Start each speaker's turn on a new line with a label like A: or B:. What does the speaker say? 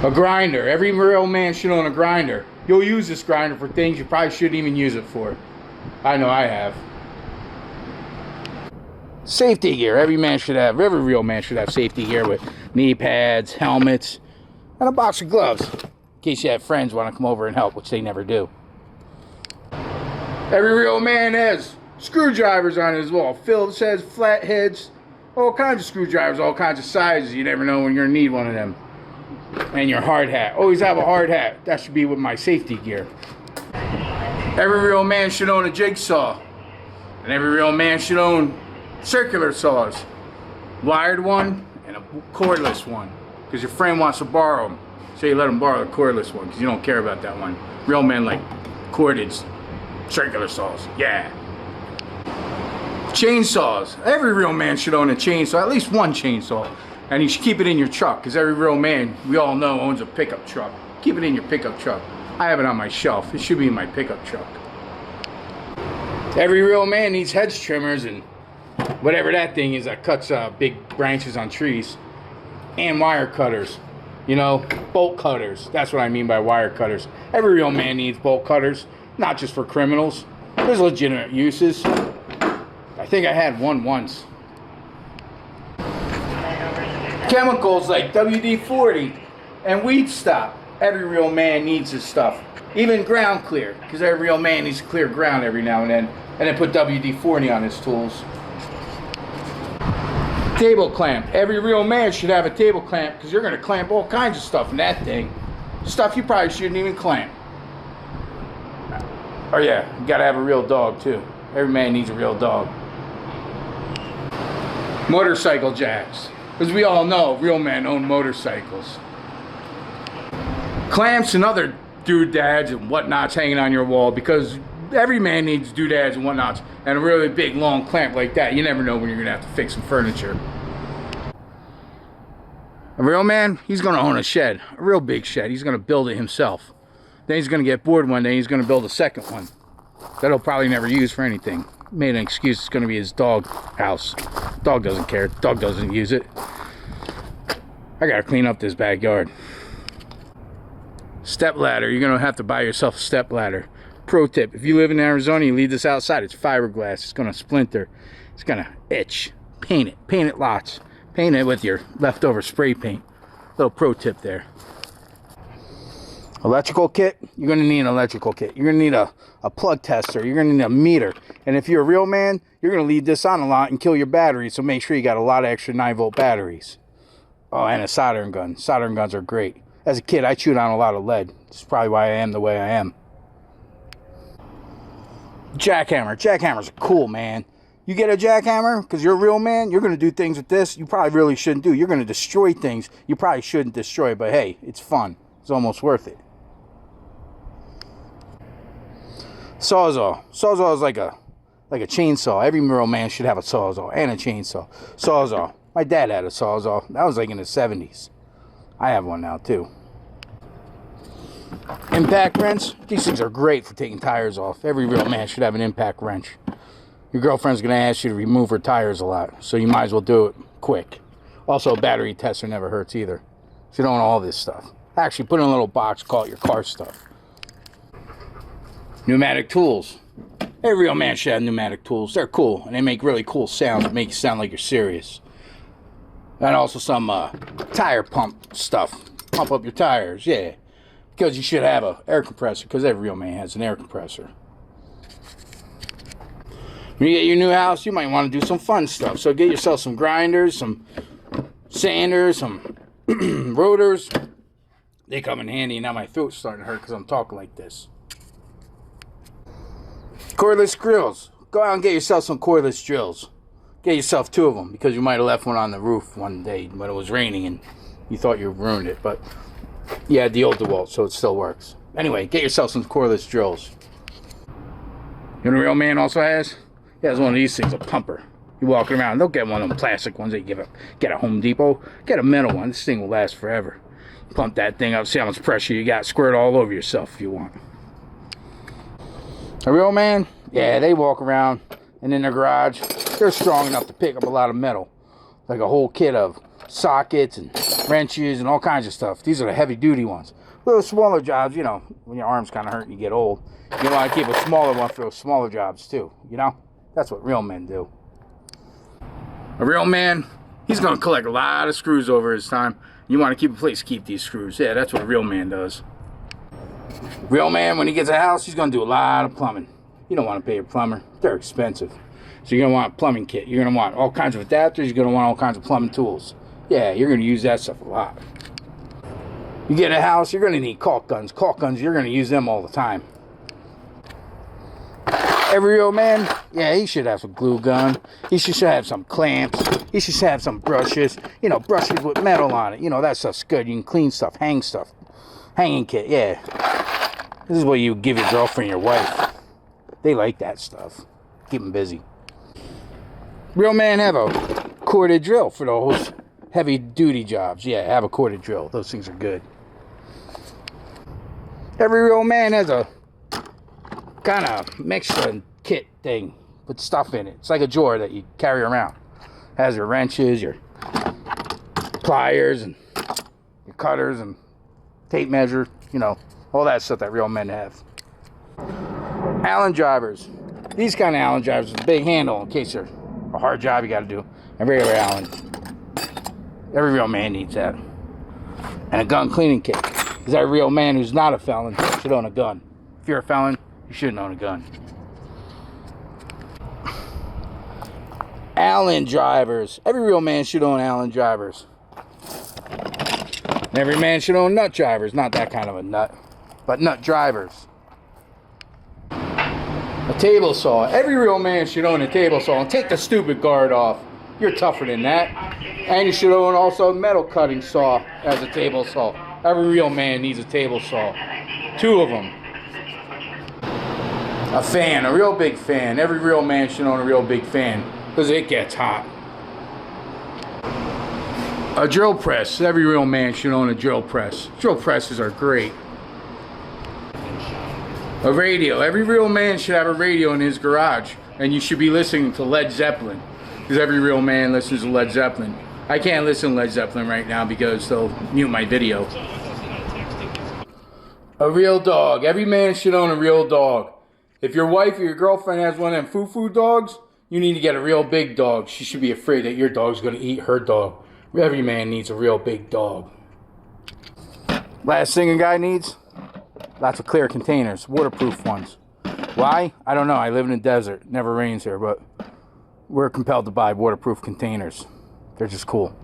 A: A grinder. Every real man should own a grinder. You'll use this grinder for things you probably shouldn't even use it for. I know I have. Safety gear. Every real man should have safety gear with knee pads, helmets, and a box of gloves. In case you have friends want to come over and help, which they never do. Every real man has screwdrivers on his wall. Phillips heads, flatheads, all kinds of screwdrivers, all kinds of sizes. You never know when you're going to need one of them. And your hard hat. Always have a hard hat. That should be with my safety gear. Every real man should own a jigsaw. And every real man should own circular saws. Wired one and a cordless one. Because your friend wants to borrow them. So you let him borrow the cordless one because you don't care about that one. Real men like corded circular saws. Yeah. Chainsaws. Every real man should own a chainsaw. At least one chainsaw. And you should keep it in your truck, because every real man, we all know, owns a pickup truck. Keep it in your pickup truck. I have it on my shelf. It should be in my pickup truck. Every real man needs hedge trimmers and whatever that thing is that cuts big branches on trees. And wire cutters. You know, bolt cutters. That's what I mean by wire cutters. Every real man needs bolt cutters, not just for criminals. There's legitimate uses. I think I had one once. Chemicals like WD-40 and weed stop. Every real man needs this stuff. Even ground clear, because every real man needs to clear ground every now and then put WD-40 on his tools. Table clamp. Every real man should have a table clamp, because you're going to clamp all kinds of stuff in that thing. Stuff you probably shouldn't even clamp. Oh yeah, you got to have a real dog too. Every man needs a real dog. Motorcycle jacks. Because we all know real men own motorcycles. Clamps and other doodads and whatnots hanging on your wall, because every man needs doodads and whatnots, and a really big long clamp like that. You never know when you're going to have to fix some furniture. A real man, he's going to own a shed, a real big shed. He's going to build it himself. Then he's going to get bored one day, he's going to build a second one that he'll probably never use for anything. Made an excuse it's going to be his dog house. Dog doesn't care. Dog doesn't use it. I gotta clean up this backyard. Step ladder. You're gonna have to buy yourself a step ladder. Pro tip: if you live in Arizona, you leave this outside. It's fiberglass. It's gonna splinter. It's gonna itch. Paint it. Paint it lots. Paint it with your leftover spray paint. Little pro tip there. Electrical kit. You're gonna need an electrical kit. You're gonna need a plug tester. You're gonna need a meter. And if you're a real man, you're gonna leave this on a lot and kill your batteries. So make sure you got a lot of extra 9-volt batteries. Oh, and a soldering gun. Soldering guns are great. As a kid, I chewed on a lot of lead. That's probably why I am the way I am. Jackhammer. Jackhammers are cool, man. You get a jackhammer, because you're a real man, you're going to do things with this you probably really shouldn't do. You're going to destroy things you probably shouldn't destroy, but hey, it's fun. It's almost worth it. Sawzall. Sawzall is like a chainsaw. Every real man should have a sawzall and a chainsaw. Sawzall. My dad had a sawzall. That was like in the 70s. I have one now too. Impact wrench. These things are great for taking tires off. Every real man should have an impact wrench. Your girlfriend's going to ask you to remove her tires a lot, so you might as well do it quick. Also, a battery tester never hurts either. You should own all this stuff. Actually, put it in a little box, call it your car stuff. Pneumatic tools. Every real man should have pneumatic tools. They're cool, and they make really cool sounds that make you sound like you're serious. And also some tire pump stuff. Pump up your tires, yeah. Because you should have an air compressor, because every real man has an air compressor. When you get your new house, you might want to do some fun stuff. So get yourself some grinders, some sanders, some rotors. They come in handy. Now my throat's starting to hurt because I'm talking like this. Cordless grills. Go out and get yourself some cordless drills. Get yourself 2 of them, because you might have left one on the roof one day when it was raining and you thought you ruined it. But you had the old DeWalt, so it still works. Anyway, get yourself some cordless drills. You know what a real man also has? He has one of these things, a pumper. You're walking around, don't get one of them plastic ones that you get at Home Depot. Get a metal one. This thing will last forever. Pump that thing up, see how much pressure you got. Squirt it all over yourself if you want. A real man? Yeah, they walk around and in their garage, they're strong enough to pick up a lot of metal. Like a whole kit of sockets and wrenches and all kinds of stuff. These are the heavy duty ones. Little smaller jobs, you know, when your arm's kind of hurt and you get old, you want to keep a smaller one for those smaller jobs too, you know? That's what real men do. A real man, he's going to collect a lot of screws over his time. You want to keep a place to keep these screws. Yeah, that's what a real man does. Real man, when he gets a house, he's going to do a lot of plumbing. You don't want to pay a plumber. They're expensive. So you're going to want a plumbing kit. You're going to want all kinds of adapters. You're going to want all kinds of plumbing tools. Yeah, you're going to use that stuff a lot. You get a house, you're going to need caulk guns. Caulk guns, you're going to use them all the time. Every real man, yeah, he should have some glue gun. He should have some clamps. He should have some brushes. You know, brushes with metal on it. You know, that stuff's good. You can clean stuff, hang stuff. Hanging kit, yeah. This is what you give your girlfriend, your wife. They like that stuff. Keep them busy. Real man, have a corded drill for those heavy duty jobs. Yeah, have a corded drill. Those things are good. Every real man has a kind of mixing kit thing with stuff in it. It's like a drawer that you carry around. It has your wrenches, your pliers, and your cutters, and tape measure, you know, all that stuff that real men have. Allen drivers. These kind of Allen drivers with a big handle in case there's a hard job you got to do. And regular Allen. Every real man needs that. And a gun cleaning kit. Because every real man who's not a felon should own a gun. If you're a felon, you shouldn't own a gun. Allen drivers. Every real man should own Allen drivers. And every man should own nut drivers. Not that kind of a nut, but nut drivers. A table saw. Every real man should own a table saw. And take the stupid guard off. You're tougher than that. And you should own also a metal cutting saw as a table saw. Every real man needs a table saw. 2 of them. A fan, a real big fan. Every real man should own a real big fan because it gets hot. A drill press. Every real man should own a drill press. Drill presses are great. A radio. Every real man should have a radio in his garage. And you should be listening to Led Zeppelin. Because every real man listens to Led Zeppelin. I can't listen to Led Zeppelin right now because they'll mute my video. A real dog. Every man should own a real dog. If your wife or your girlfriend has one of them foo-foo dogs, you need to get a real big dog. She should be afraid that your dog's going to eat her dog. Every man needs a real big dog. Last thing a guy needs? Lots of clear containers. Waterproof ones. Why? I don't know. I live in the desert. It never rains here, but we're compelled to buy waterproof containers. They're just cool.